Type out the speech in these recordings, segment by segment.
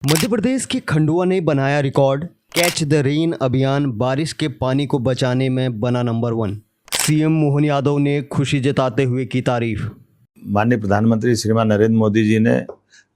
मध्य प्रदेश के खंडवा ने बनाया रिकॉर्ड। कैच द रेन अभियान बारिश के पानी को बचाने में बना नंबर 1। सीएम मोहन यादव ने खुशी जताते हुए की तारीफ। माननीय प्रधानमंत्री श्रीमान नरेंद्र मोदी जी ने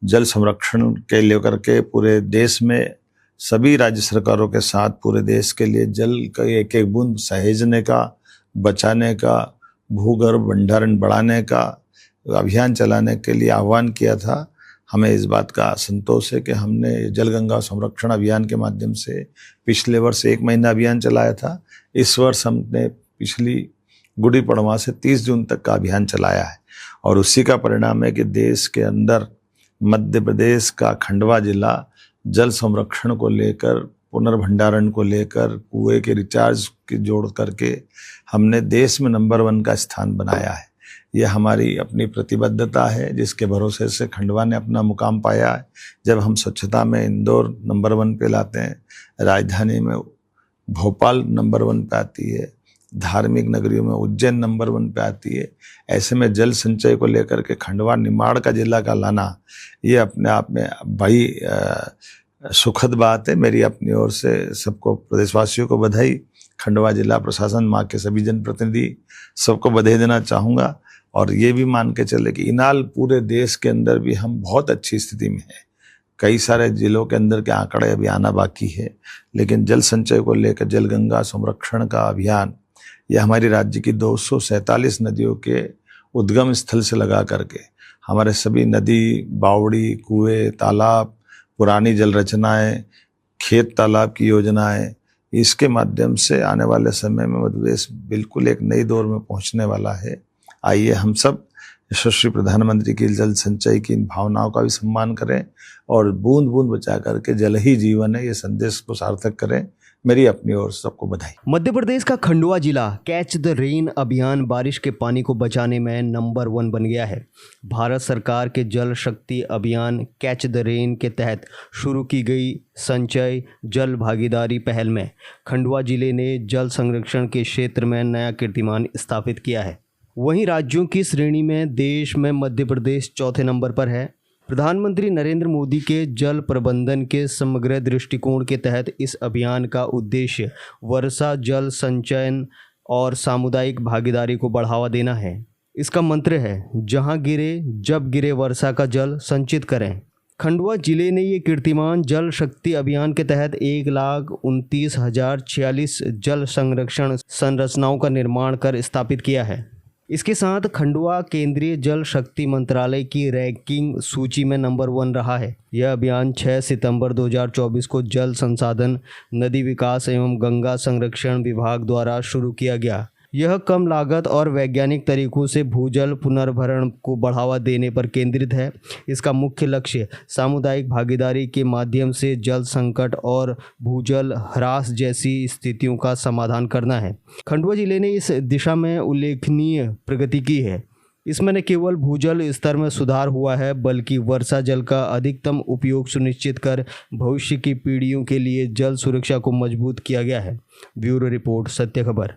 जल संरक्षण के लेकर के पूरे देश में सभी राज्य सरकारों के साथ पूरे देश के लिए जल का एक एक बूंद सहेजने का, बचाने का, भूगर्भ भंडारण बढ़ाने का अभियान चलाने के लिए आह्वान किया था। हमें इस बात का संतोष है कि हमने जल गंगा संरक्षण अभियान के माध्यम से पिछले वर्ष 1 महीना अभियान चलाया था। इस वर्ष हमने पिछली गुड़ी पड़वा से 30 जून तक का अभियान चलाया है और उसी का परिणाम है कि देश के अंदर मध्य प्रदेश का खंडवा जिला जल संरक्षण को लेकर, पुनर्भंडारण को लेकर, कुएं के रिचार्ज की जोड़ करके हमने देश में नंबर 1 का स्थान बनाया है। यह हमारी अपनी प्रतिबद्धता है जिसके भरोसे से खंडवा ने अपना मुकाम पाया है। जब हम स्वच्छता में इंदौर नंबर 1 पे लाते हैं, राजधानी में भोपाल नंबर 1 पे आती है, धार्मिक नगरियों में उज्जैन नंबर 1 पे आती है, ऐसे में जल संचय को लेकर के खंडवा निमाड़ का जिला का लाना ये अपने आप में बड़ी सुखद बात है। मेरी अपनी ओर से सबको, प्रदेशवासियों को बधाई, खंडवा जिला प्रशासन, माँ के सभी जनप्रतिनिधि सबको बधाई देना चाहूँगा। और ये भी मान के चले कि इनाल पूरे देश के अंदर भी हम बहुत अच्छी स्थिति में हैं। कई सारे जिलों के अंदर के आंकड़े अभी आना बाकी है, लेकिन जल संचय को लेकर जल गंगा संरक्षण का अभियान यह हमारी राज्य की 247 नदियों के उद्गम स्थल से लगा करके हमारे सभी नदी, बावड़ी, कुएं, तालाब, पुरानी जल रचनाएँ, खेत तालाब की योजनाएँ, इसके माध्यम से आने वाले समय में मध्य प्रदेश बिल्कुल एक नई दौर में पहुंचने वाला है। आइए हम सब यशस्वी प्रधानमंत्री की जल संचय की इन भावनाओं का भी सम्मान करें और बूंद बूंद बचा करके जल ही जीवन है, ये संदेश को सार्थक करें। मेरी अपनी ओर से सबको बधाई। मध्य प्रदेश का खंडवा जिला कैच द रेन अभियान बारिश के पानी को बचाने में नंबर 1 बन गया है। भारत सरकार के जल शक्ति अभियान कैच द रेन के तहत शुरू की गई संचय जल भागीदारी पहल में खंडवा जिले ने जल संरक्षण के क्षेत्र में नया कीर्तिमान स्थापित किया है। वहीं राज्यों की श्रेणी में देश में मध्य प्रदेश चौथे नंबर पर है। प्रधानमंत्री नरेंद्र मोदी के जल प्रबंधन के समग्र दृष्टिकोण के तहत इस अभियान का उद्देश्य वर्षा जल संचयन और सामुदायिक भागीदारी को बढ़ावा देना है। इसका मंत्र है, जहां गिरे जब गिरे वर्षा का जल संचित करें। खंडवा जिले ने ये कीर्तिमान जल शक्ति अभियान के तहत 1,29,046 जल संरक्षण संरचनाओं का निर्माण कर स्थापित किया है। इसके साथ खंडवा केंद्रीय जल शक्ति मंत्रालय की रैंकिंग सूची में नंबर 1 रहा है। यह अभियान 6 सितंबर 2024 को जल संसाधन, नदी विकास एवं गंगा संरक्षण विभाग द्वारा शुरू किया गया। यह कम लागत और वैज्ञानिक तरीकों से भूजल पुनर्भरण को बढ़ावा देने पर केंद्रित है। इसका मुख्य लक्ष्य सामुदायिक भागीदारी के माध्यम से जल संकट और भूजल ह्रास जैसी स्थितियों का समाधान करना है। खंडवा जिले ने इस दिशा में उल्लेखनीय प्रगति की है। इसमें न केवल भूजल स्तर में सुधार हुआ है, बल्कि वर्षा जल का अधिकतम उपयोग सुनिश्चित कर भविष्य की पीढ़ियों के लिए जल सुरक्षा को मजबूत किया गया है। ब्यूरो रिपोर्ट, सत्य खबर।